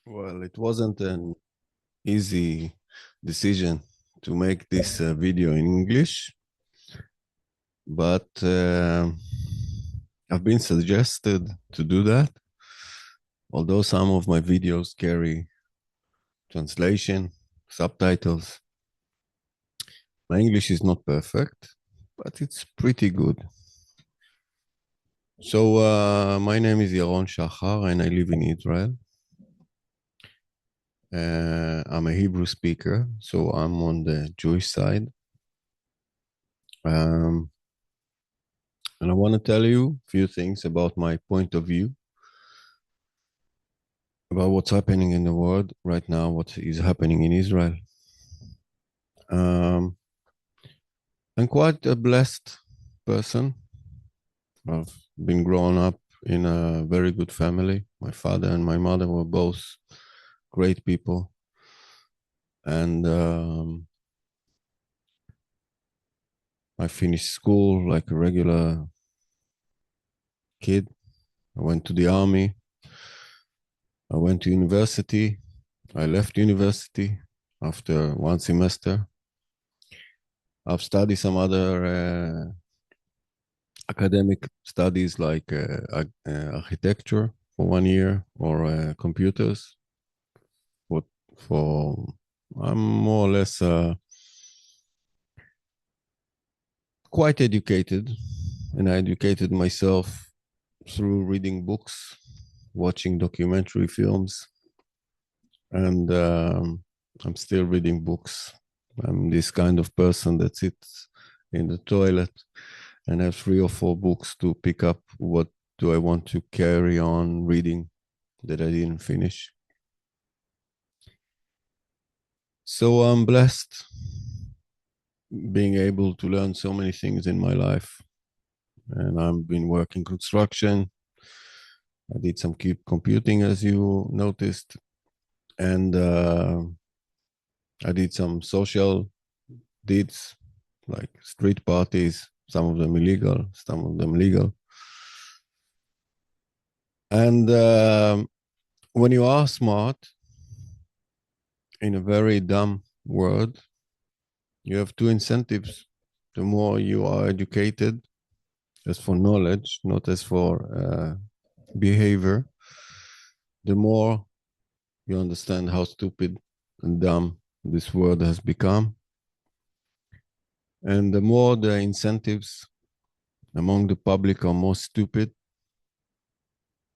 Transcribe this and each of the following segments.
Well, it wasn't an easy decision to make this video in English, but I've been suggested to do that. Although some of my videos carry translation, subtitles, my English is not perfect, but it's pretty good. So my name is Yaron Shachar and I live in Israel. I'm a Hebrew speaker, so I'm on the Jewish side. And I want to tell you a few things about my point of view, about what's happening in the world right now, what is happening in Israel. I'm quite a blessed person. I've been growing up in a very good family. My father and my mother were both great people. And I finished school like a regular kid. I went to the army. I went to university. I left university after one semester. I've studied some other academic studies like architecture for 1 year or computers. For I'm more or less quite educated, and I educated myself through reading books, watching documentary films, and I'm still reading books. I'm this kind of person that sits in the toilet and have 3 or 4 books to pick up. What do I want to carry on reading that I didn't finish? So I'm blessed being able to learn so many things in my life. And I've been working construction. I did some computing, as you noticed. And I did some social deeds, like street parties, some of them illegal, some of them legal. And when you are smart in a very dumb world, you have 2 incentives. The more you are educated, as for knowledge, not as for behavior, the more you understand how stupid and dumb this world has become. And the more the incentives among the public are more stupid,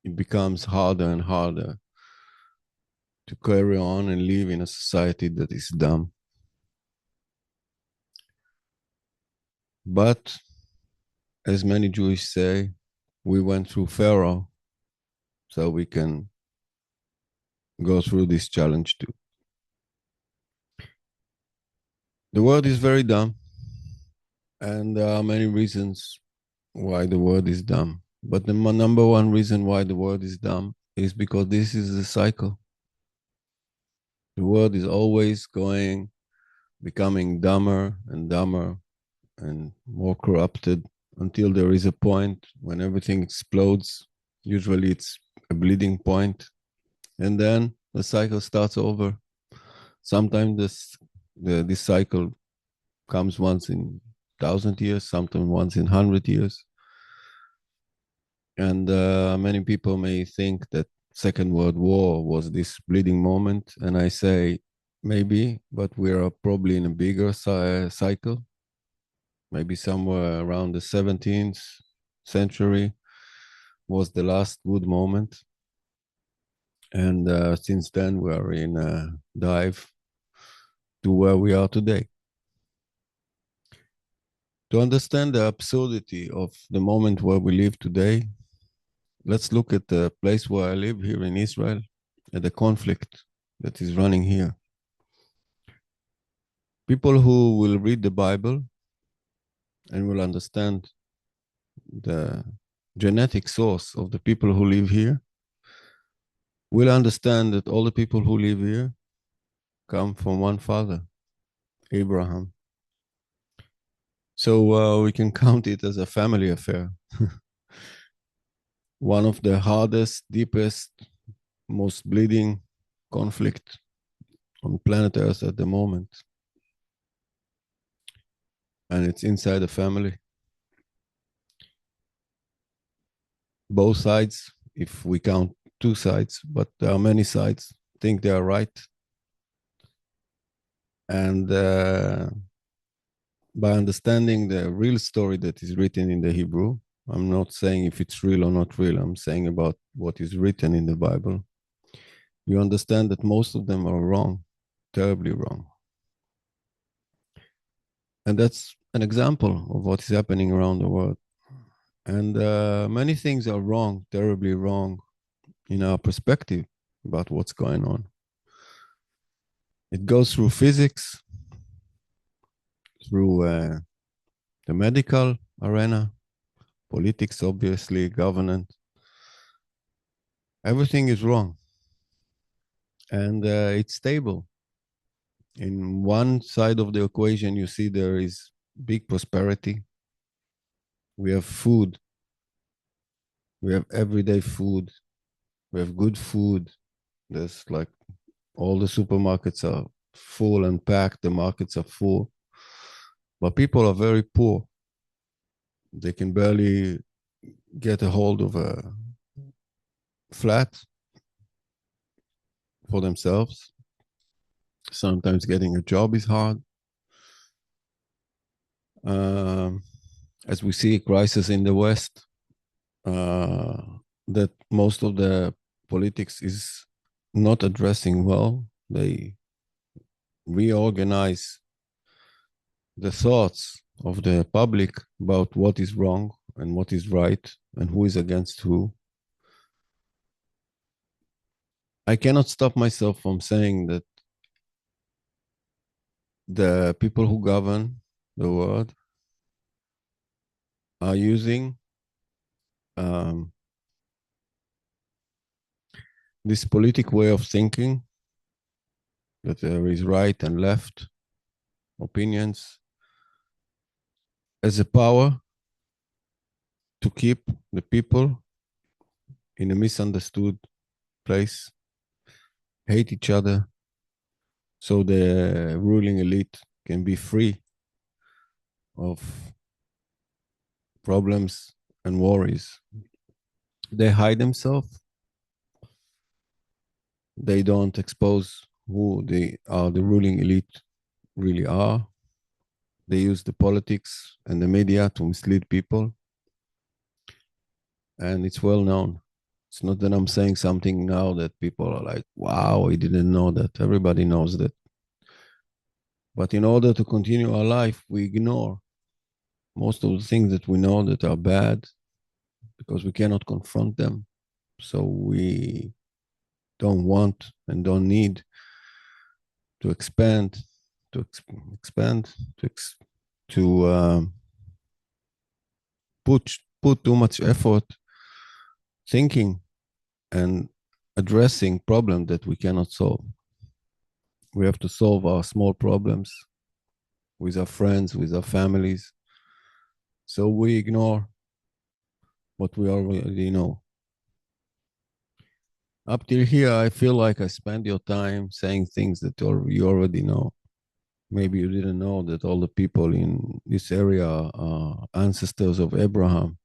it becomes harder and harder to carry on and live in a society that is dumb. But as many Jews say, we went through Pharaoh, so we can go through this challenge too. The world is very dumb, and there are many reasons why the world is dumb. But the number one reason why the world is dumb is because this is the cycle. The world is always becoming dumber and more corrupted until there is a point when everything explodes. Usually it's a bleeding point, and then the cycle starts over. Sometimes this cycle comes once in 1,000 years, sometimes once in 100 years. And many people may think that Second World War was this bleeding moment, and I say maybe, but we are probably in a bigger cycle. Maybe somewhere around the 17th century was the last good moment. And since then, we are in a dive to where we are today. To understand the absurdity of the moment where we live today, let's look at the place where I live here in Israel, at the conflict that is running here. People who will read the Bible and will understand the genetic source of the people who live here will understand that all the people who live here come from one father, Abraham. So we can count it as a family affair. One of the hardest, deepest, most bleeding conflict on planet Earth at the moment. And it's inside the family. Both sides, if we count two sides, but there are many sides, think they are right. And by understanding the real story that is written in the Hebrew, I'm not saying if it's real or not real, I'm saying about what is written in the Bible. You understand that most of them are wrong, terribly wrong. And that's an example of what is happening around the world. And many things are wrong, terribly wrong in our perspective about what's going on. It goes through physics, through the medical arena, politics, obviously, governance. Everything is wrong. And it's stable. In one side of the equation, you see there is big prosperity. We have food. We have everyday food. We have good food. There's like all the supermarkets are full and packed. The markets are full. But people are very poor. They can barely get a hold of a flat for themselves. Sometimes getting a job is hard. As we see a crisis in the West, that most of the politics is not addressing well. They reorganize the thoughts of the public about what is wrong and what is right and who is against who. I cannot stop myself from saying that the people who govern the world are using this politic way of thinking, that there is right and left opinions, as a power to keep the people in a misunderstood place, hate each other, so the ruling elite can be free of problems and worries. They hide themselves. They don't expose who the ruling elite really are. They use the politics and the media to mislead people. And it's well known. It's not that I'm saying something now that people are like, wow, I didn't know that. Everybody knows that. But in order to continue our life, we ignore most of the things that we know that are bad because we cannot confront them. So we don't want and don't need to expand, to put too much effort thinking and addressing problems that we cannot solve. We have to solve our small problems with our friends, with our families. So we ignore what we already know. Up till here, I feel like I spend your time saying things that you already know. Maybe you didn't know that all the people in this area are ancestors of Abraham.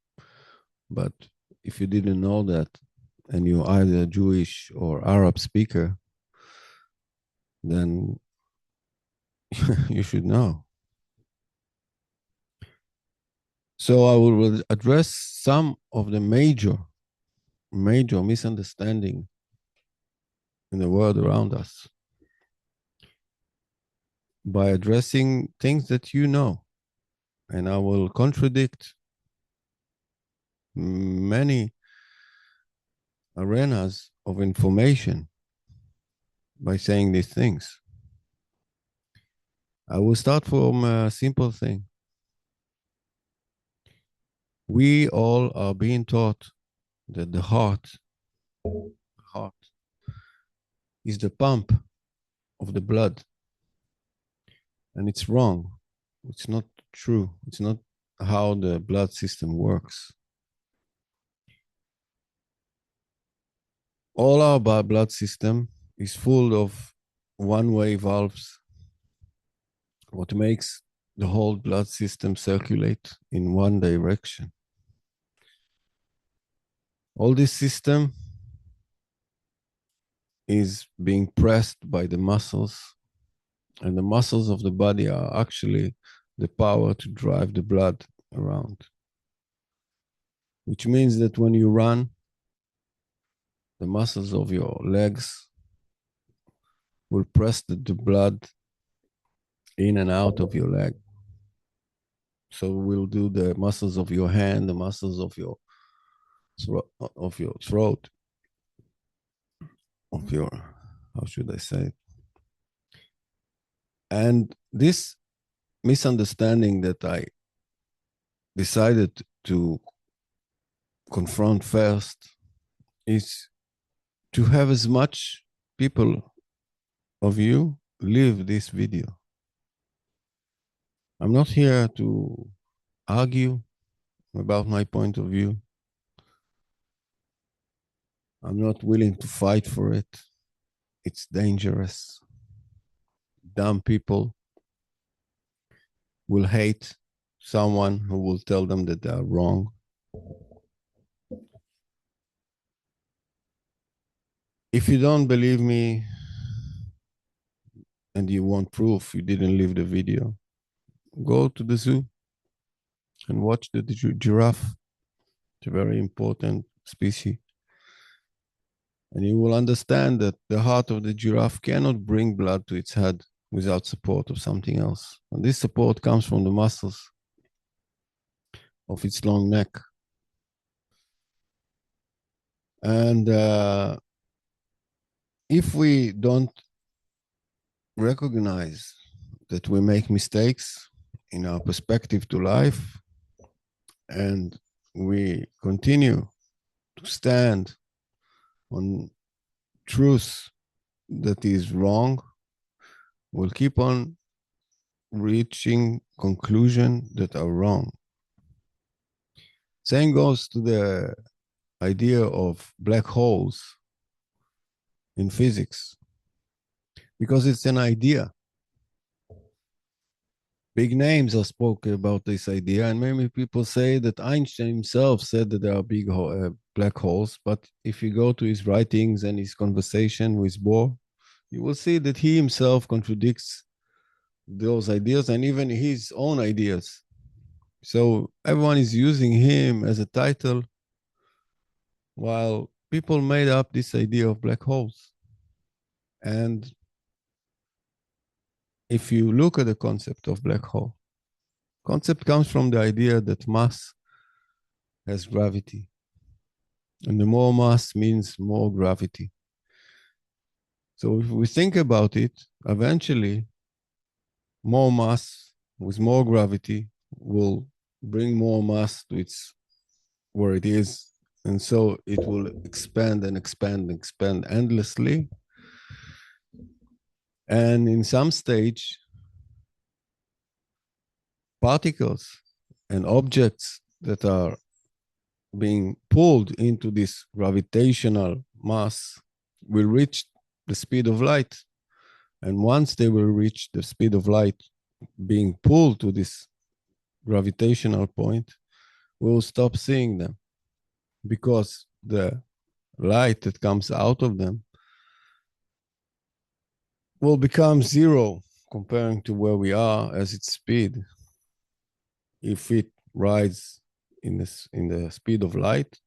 But if you didn't know that, and you're either Jewish or Arab speaker, then you should know. So I will address some of the major misunderstanding in the world around us by addressing things that you know. And I will contradict many arenas of information by saying these things. I will start from a simple thing. We all are being taught that the heart is the pump of the blood. And it's wrong. It's not true. It's not how the blood system works. All our blood system is full of one-way valves, what makes the whole blood system circulate in one direction. All this system is being pressed by the muscles, and the muscles of the body are actually the power to drive the blood around. Which means that when you run, the muscles of your legs will press the blood in and out of your leg. So we'll do the muscles of your hand, the muscles of your throat, how should I say it? And this misunderstanding that I decided to confront first is to have as much people of you leave this video. I'm not here to argue about my point of view. I'm not willing to fight for it. It's dangerous. Dumb people will hate someone who will tell them that they are wrong. If you don't believe me and you want proof you didn't leave the video, go to the zoo and watch the giraffe. It's a very important species. And you will understand that the heart of the giraffe cannot bring blood to its head without support of something else. And this support comes from the muscles of its long neck. And if we don't recognize that we make mistakes in our perspective to life, and we continue to stand on truth that is wrong, we'll keep on reaching conclusions that are wrong. Same goes to the idea of black holes in physics, because it's an idea. Big names are spoken about this idea, and many people say that Einstein himself said that there are big black holes, but if you go to his writings and his conversation with Bohr, you will see that he himself contradicts those ideas and even his own ideas. So everyone is using him as a title, while people made up this idea of black holes. And if you look at the concept of black hole, concept comes from the idea that mass has gravity. And the more mass means more gravity. So if we think about it, eventually, more mass with more gravity will bring more mass to its where it is. And so it will expand and expand and expand endlessly. And in some stage, particles and objects that are being pulled into this gravitational mass will reach the speed of light. And once they will reach the speed of light being pulled to this gravitational point, we will stop seeing them, because the light that comes out of them will become zero comparing to where we are as its speed. If it rides in the speed of light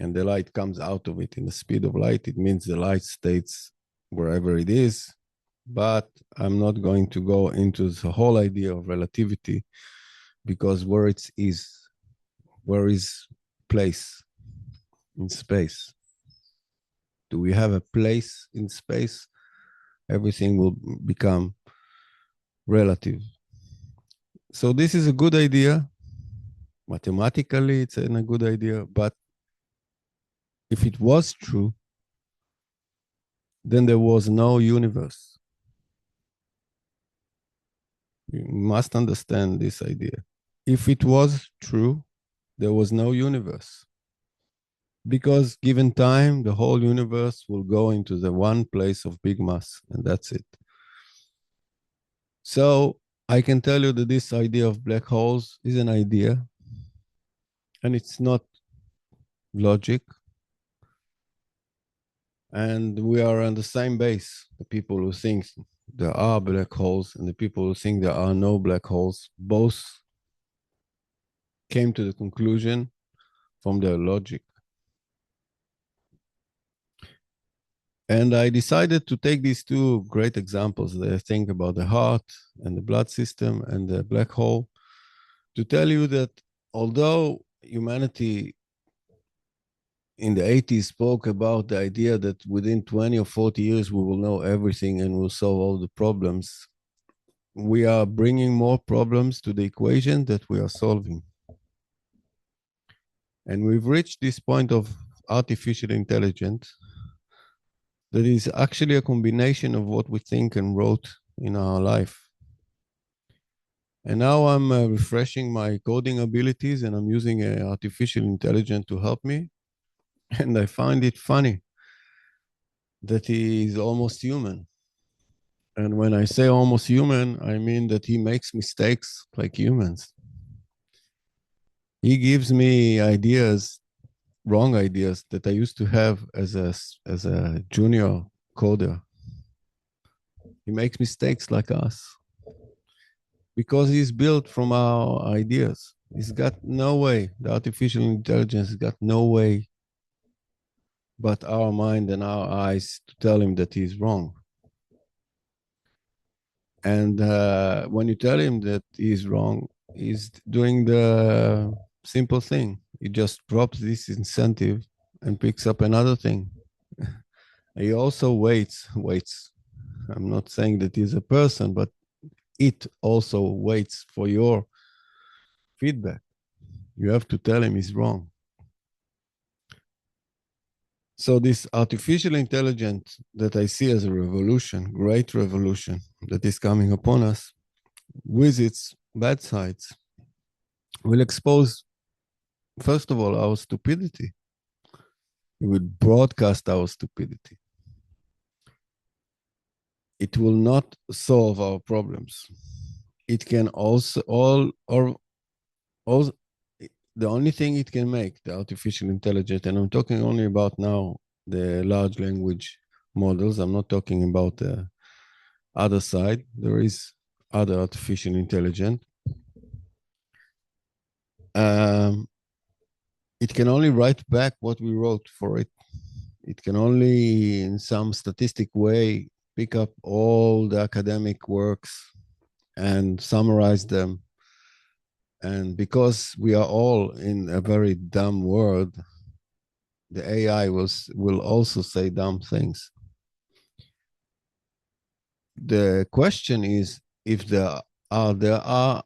and the light comes out of it in the speed of light, it means the light stays wherever it is. But I'm not going to go into the whole idea of relativity, because where is place in space? Do we have a place in space? Everything will become relative. So this is a good idea. Mathematically, it's a good idea. But if it was true, then there was no universe. You must understand this idea. If it was true, there was no universe. Because given time, the whole universe will go into the one place of big mass, and that's it. So I can tell you that this idea of black holes is an idea, and it's not logic. And we are on the same base. The people who think there are black holes and the people who think there are no black holes, both came to the conclusion from their logic. And I decided to take these two great examples that I think about the heart and the blood system and the black hole to tell you that although humanity in the 80s spoke about the idea that within 20 or 40 years we will know everything and we'll solve all the problems, we are bringing more problems to the equation that we are solving. And we've reached this point of artificial intelligence that is actually a combination of what we think and wrote in our life. And now I'm refreshing my coding abilities and I'm using artificial intelligence to help me. And I find it funny that he is almost human. And when I say almost human, I mean that he makes mistakes like humans. He gives me ideas, wrong ideas that I used to have as a junior coder. He makes mistakes like us because he's built from our ideas. He's got no way, the artificial intelligence has got no way but our mind and our eyes to tell him that he's wrong. And when you tell him that he's wrong, he's doing the simple thing. He just drops this incentive and picks up another thing. He also waits. I'm not saying that he's a person, but it also waits for your feedback. You have to tell him he's wrong. So this artificial intelligence that I see as a revolution, great revolution that is coming upon us, with its bad sides, will expose, first of all, our stupidity. It will broadcast our stupidity. It will not solve our problems. It can also the only thing it can make, the artificial intelligence, and I'm talking only about now the large language models. I'm not talking about the other side. There is other artificial intelligence. It can only write back what we wrote for it. It can only, in some statistic way, pick up all the academic works and summarize them. And because we are all in a very dumb world, the AI will also say dumb things. The question is if there are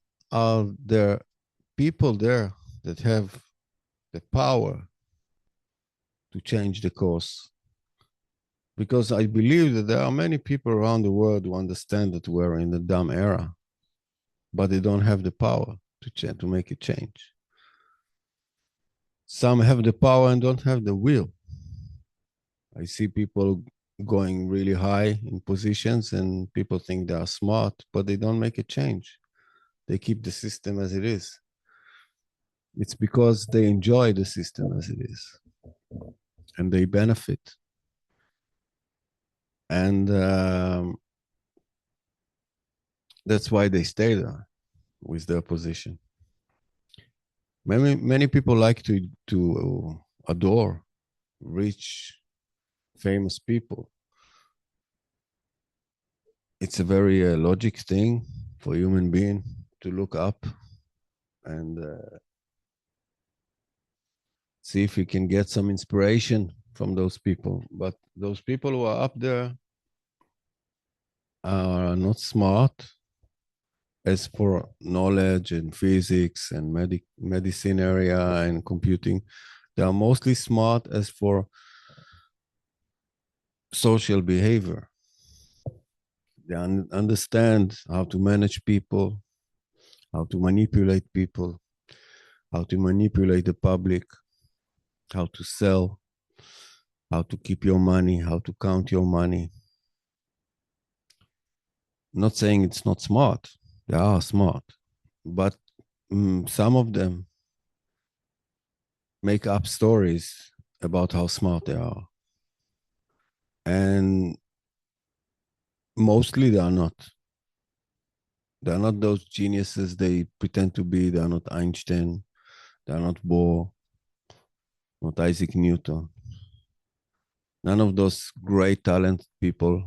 people there that have the power to change the course. Because I believe that there are many people around the world who understand that we're in the dumb era, but they don't have the power to make a change. Some have the power and don't have the will. I see people going really high in positions and people think they are smart, but they don't make a change. They keep the system as it is. It's because they enjoy the system as it is and they benefit. And that's why they stay there with their position. Many people like to adore rich, famous people. It's a very logic thing for a human being to look up and see if we can get some inspiration from those people. But those people who are up there are not smart as for knowledge and physics and medicine area and computing. They are mostly smart as for social behavior. They understand how to manage people, how to manipulate people, how to manipulate the public, how to sell, how to keep your money, how to count your money. Not saying it's not smart. They are smart. But some of them make up stories about how smart they are. And mostly they are not. They are not those geniuses they pretend to be. They are not Einstein. They are not Bohr, not Isaac Newton. None of those great talented people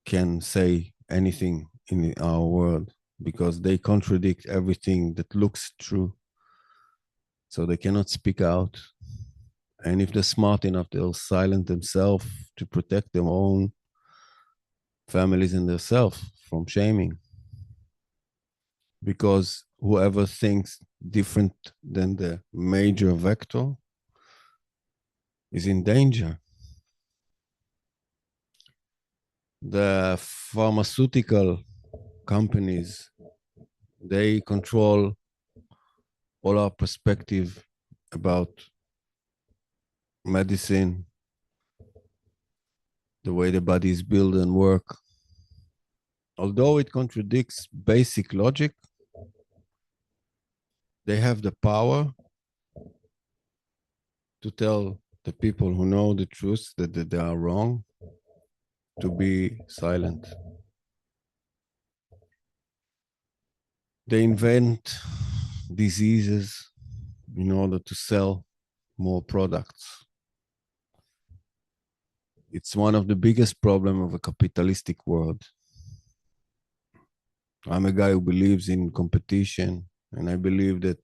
can say anything in our world because they contradict everything that looks true. So they cannot speak out. And if they're smart enough, they'll silence themselves to protect their own families and themselves from shaming. Because whoever thinks different than the major vector is in danger. The pharmaceutical companies, they control all our perspective about medicine, the way the body is built and work. Although it contradicts basic logic, they have the power to tell the people who know the truth that they are wrong to be silent. They invent diseases in order to sell more products. It's one of the biggest problems of a capitalistic world. I'm a guy who believes in competition, and I believe that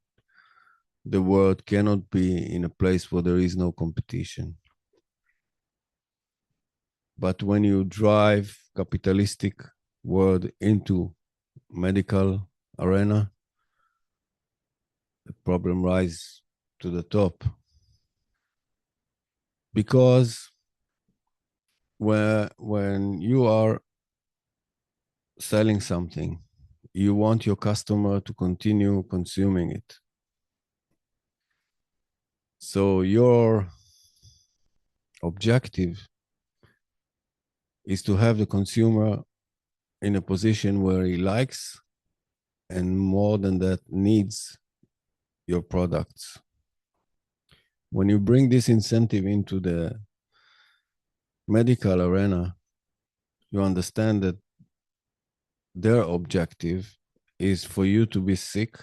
the world cannot be in a place where there is no competition. But when you drive capitalistic world into medical arena, the problem rises to the top. Because when you are selling something, you want your customer to continue consuming it. So your objective is to have the consumer in a position where he likes and more than that needs your products. When you bring this incentive into the medical arena, you understand that their objective is for you to be sick,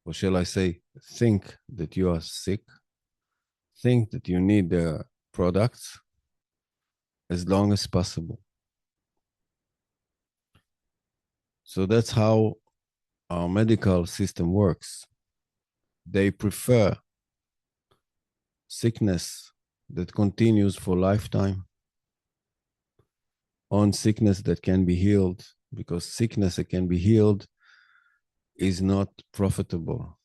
or shall I say, think that you are sick, think that you need their products as long as possible. So that's how our medical system works. They prefer sickness that continues for lifetime on sickness that can be healed, because sickness that can be healed is not profitable.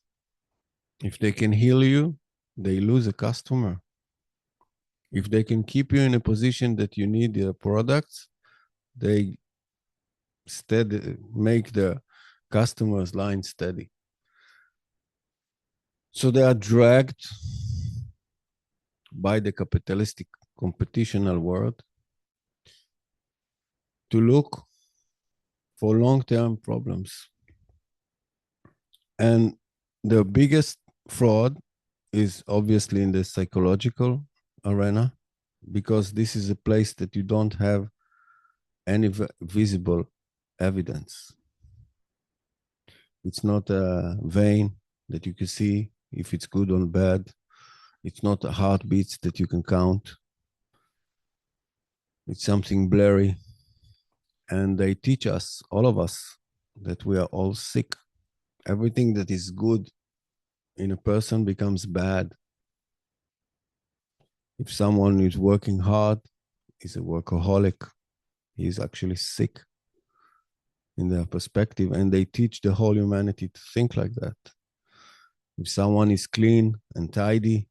If they can heal you, they lose a customer. If they can keep you in a position that you need their products, they make the customer's line steady. So they are dragged by the capitalistic competitional world to look for long-term problems. And the biggest fraud is obviously in the psychological arena, because this is a place that you don't have any visible evidence. It's not a vein that you can see if it's good or bad. It's not a heartbeats that you can count. It's something blurry. And they teach us, all of us, that we are all sick. Everything that is good in a person becomes bad. If someone is working hard, is a workaholic, he is actually sick in their perspective, and they teach the whole humanity to think like that. If someone is clean and tidy,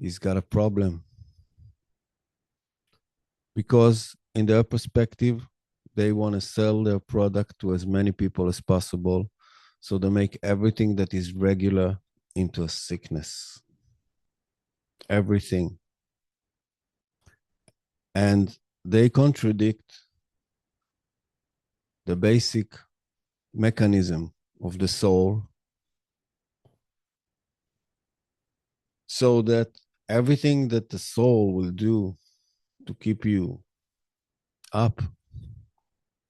he's got a problem. Because in their perspective, they want to sell their product to as many people as possible. So they make everything that is regular into a sickness. Everything. And they contradict the basic mechanism of the soul, so that everything that the soul will do to keep you up,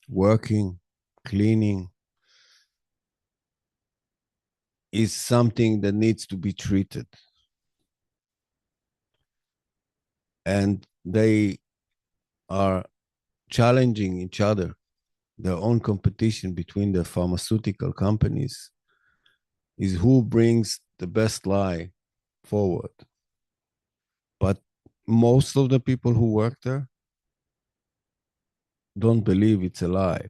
working, cleaning, is something that needs to be treated. And they are challenging each other, their own competition between the pharmaceutical companies is who brings the best lie forward. But most of the people who work there don't believe it's a lie.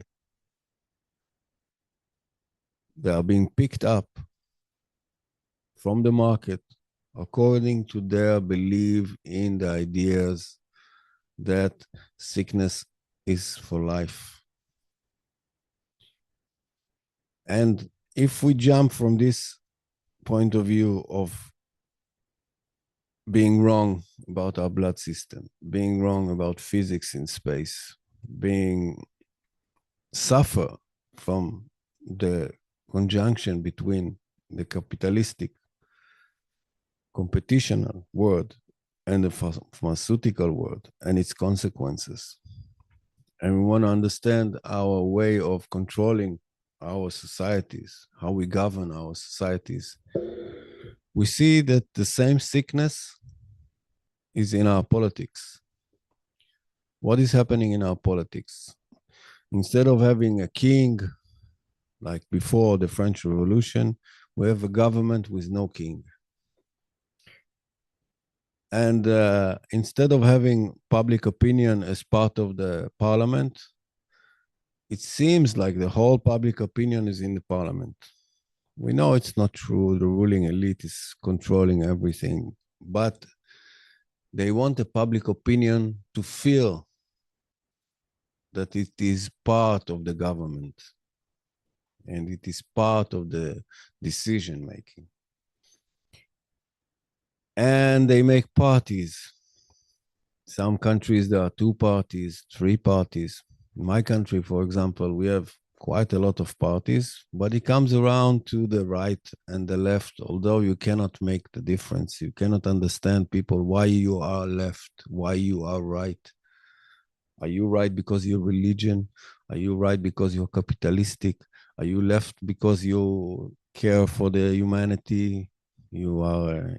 They are being picked up from the market according to their belief in the ideas that sickness is for life. And if we jump from this point of view of being wrong about our blood system, being wrong about physics in space, being suffer from the conjunction between the capitalistic competitional world and the pharmaceutical world and its consequences. And we want to understand our way of controlling our societies, how we govern our societies. We see that the same sickness is in our politics. What is happening in our politics? Instead of having a king, like before the French Revolution, we have a government with no king. And instead of having public opinion as part of the parliament, it seems like the whole public opinion is in the parliament. We know it's not true. The ruling elite is controlling everything, but they want the public opinion to feel that it is part of the government and it is part of the decision making. And they make parties. Some countries, there are 2 parties, 3 parties. In my country, for example, we have quite a lot of parties, but it comes around to the right and the left, although you cannot make the difference. You cannot understand people, why you are left, why you are right. Are you right because you're religion? Are you right because you're capitalistic? Are you left because you care for the humanity? You are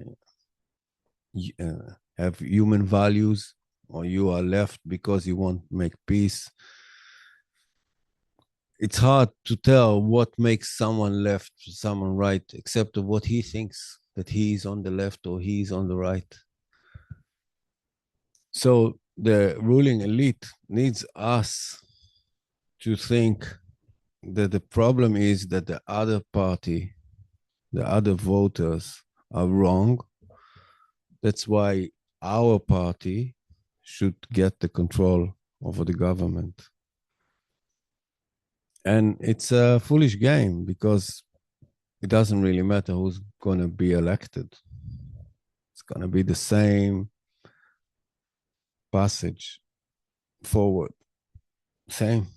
have human values, or you are left because you want to make peace? It's hard to tell what makes someone left, someone right, except of what he thinks, that he is on the left or he is on the right. So the ruling elite needs us to think that the problem is that the other party, the other voters are wrong. That's why our party should get the control over the government. And it's a foolish game because it doesn't really matter who's going to be elected. It's going to be the same passage forward. Same.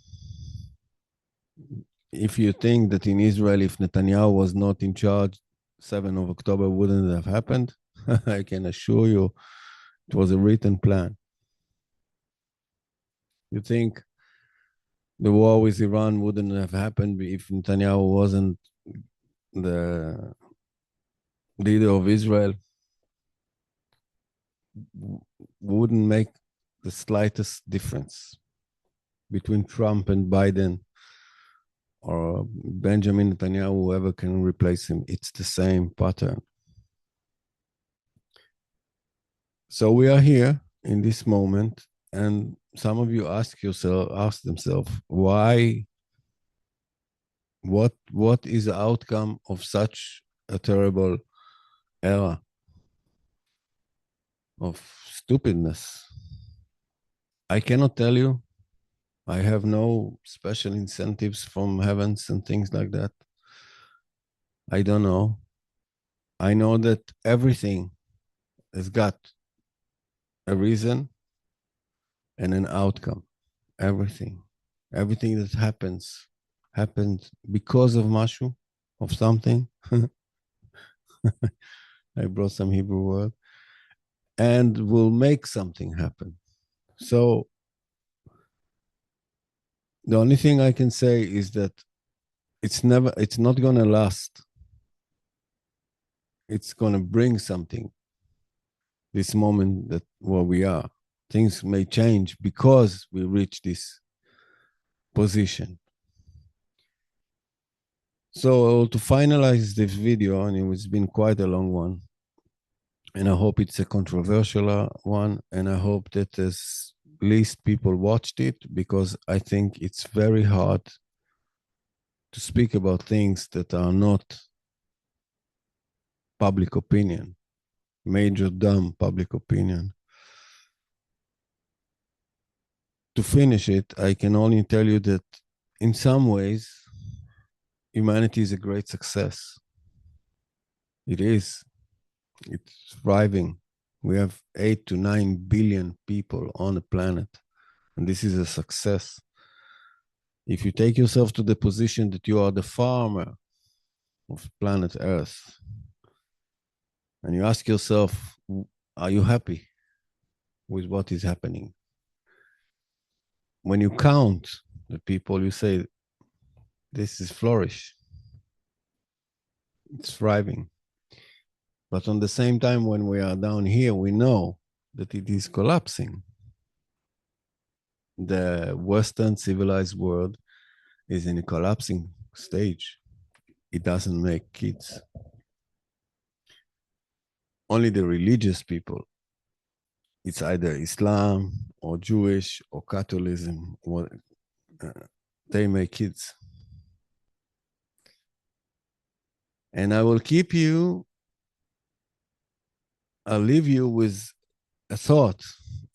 If you think that in Israel, if Netanyahu was not in charge, 7th of October wouldn't have happened, I can assure you it was a written plan. You think the war with Iran wouldn't have happened if Netanyahu wasn't the leader of Israel? Wouldn't make the slightest difference between Trump and Biden or Benjamin Netanyahu, whoever can replace him. It's the same pattern. So we are here in this moment, and some of you ask themselves, why? What is the outcome of such a terrible era of stupidness? I cannot tell you. I have no special incentives from heavens and things like that. I don't know. I know that everything has got a reason and an outcome. Everything that happens because of mashu, of something. I brought some Hebrew word, and will make something happen. So the only thing I can say is that it's not going to last. It's going to bring something. This moment that where we are, things may change because we reach this position. So to finalize this video, and it's been quite a long one, and I hope it's a controversial one, and I hope that as least people watched it, because I think it's very hard to speak about things that are not public opinion, major dumb public opinion. To finish it, I can only tell you that in some ways, humanity is a great success. It is. It's thriving. We have 8 to 9 billion people on the planet, and this is a success. If you take yourself to the position that you are the farmer of planet Earth, and you ask yourself, are you happy with what is happening? When you count the people, you say, this is flourish. It's thriving. But on the same time, when we are down here, we know that it is collapsing. The Western civilized world is in a collapsing stage. It doesn't make kids. Only the religious people, it's either Islam or Jewish or Catholicism, or, they make kids. And I'll leave you with a thought,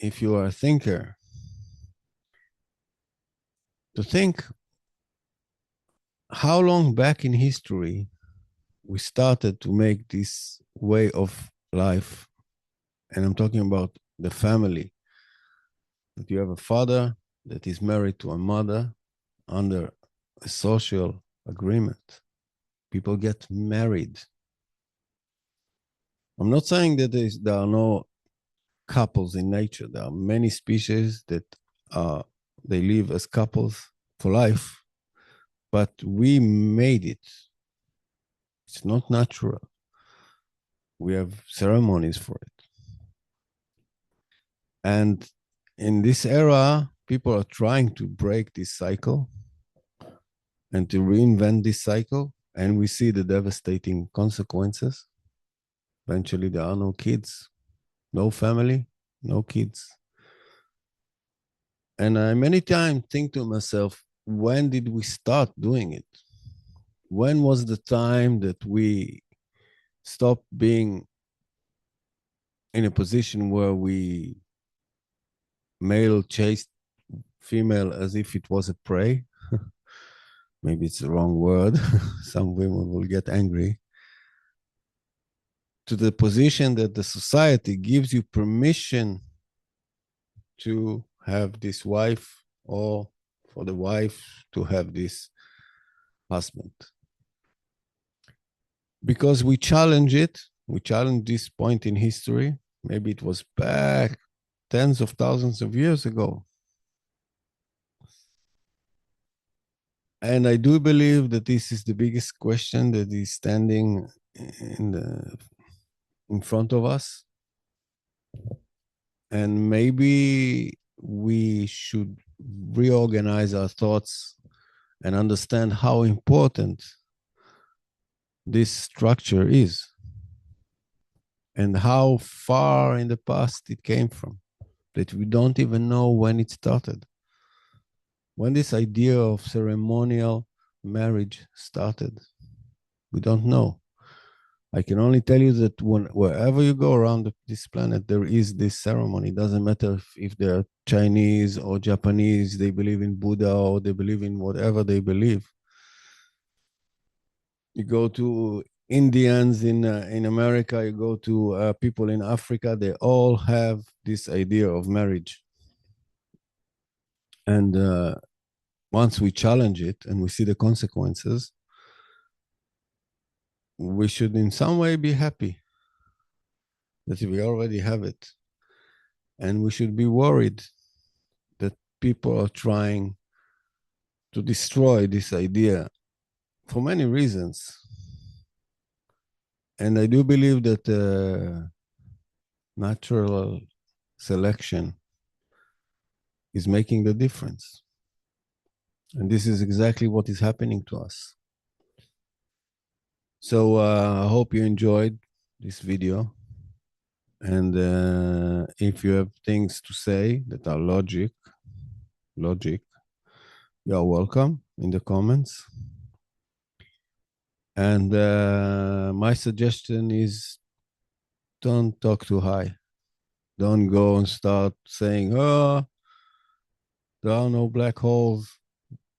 if you are a thinker, to think how long back in history we started to make this way of life. And I'm talking about the family, that you have a father that is married to a mother under a social agreement. People get married. I'm not saying that there are no couples in nature. There are many species that they live as couples for life, but we made it. It's not natural. We have ceremonies for it. And in this era, people are trying to break this cycle and to reinvent this cycle. And we see the devastating consequences. Eventually, there are no kids, no family, no kids. And I many times think to myself, when did we start doing it? When was the time that we stopped being in a position where we male chased female as if it was a prey? Maybe it's the wrong word. Some women will get angry. To the position that the society gives you permission to have this wife, or for the wife to have this husband. Because we challenge it, we challenge this point in history. Maybe it was back tens of thousands of years ago. And I do believe that this is the biggest question that is standing in front of us. And maybe we should reorganize our thoughts and understand how important this structure is and how far in the past it came from, that we don't even know when it started. When this idea of ceremonial marriage started, we don't know. I can only tell you that wherever you go around this planet, there is this ceremony. It doesn't matter if they're Chinese or Japanese, they believe in Buddha or they believe in whatever they believe. You go to Indians in America, you go to people in Africa, they all have this idea of marriage. And once we challenge it and we see the consequences, we should in some way be happy that we already have it. And we should be worried that people are trying to destroy this idea for many reasons. And I do believe that natural selection is making the difference. And this is exactly what is happening to us. So I hope you enjoyed this video. And if you have things to say that are logic, you're welcome in the comments. And my suggestion is don't talk too high. Don't go and start saying, oh, there are no black holes.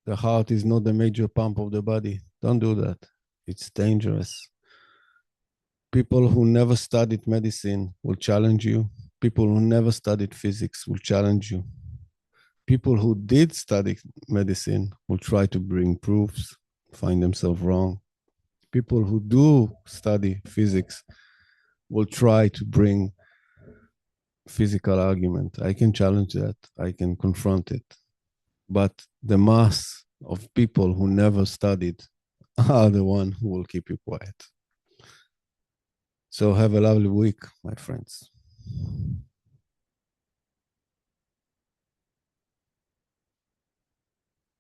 The heart is not the major pump of the body. Don't do that. It's dangerous. People who never studied medicine will challenge you. People who never studied physics will challenge you. People who did study medicine will try to bring proofs, find themselves wrong. People who do study physics will try to bring physical argument. I can challenge that. I can confront it. But the mass of people who never studied are the one who will keep you quiet. So have a lovely week, my friends.